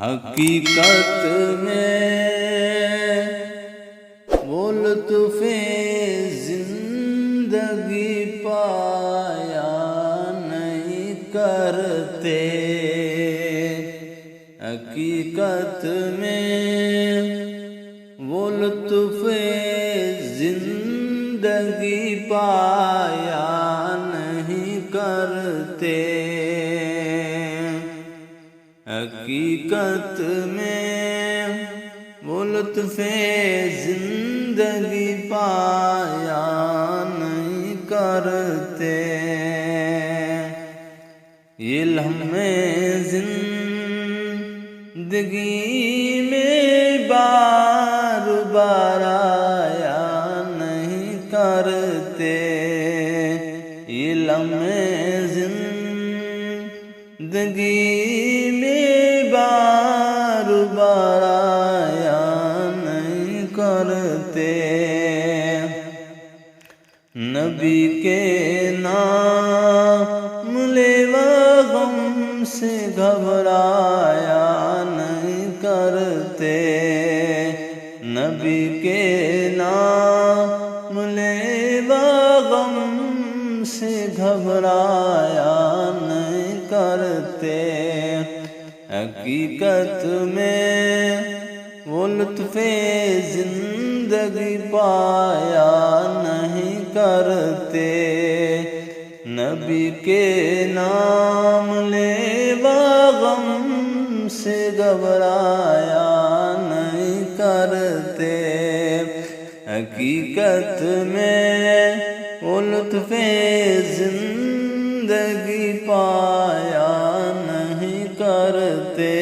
حقیقت میں وہ لطف زندگی پایا نہیں کرتے۔ حقیقت میں وہ لطف زندگی پایا نہیں کرتے۔ حقیقت میں وہ لطف زندگی پایا نہیں کرتے۔ یہ لمحے زندگی میں بار بار آیا نہیں کرتے۔ یہ لمحے زندگی میں بار بار آیا نہیں کرتے۔ نبی کے نام لیوا غم سے گھبرایا نہیں کرتے۔ نبی کے نام لیوا غم سے گھبرایا نہیں کرتے۔ حقیقت میں وہ لطف زندگی پایا نہیں کرتے۔ نبی کے نام لیوا غم سے گھبرایا نہیں کرتے۔ حقیقت میں وہ لطف زندگی پایا نہیں کرتے۔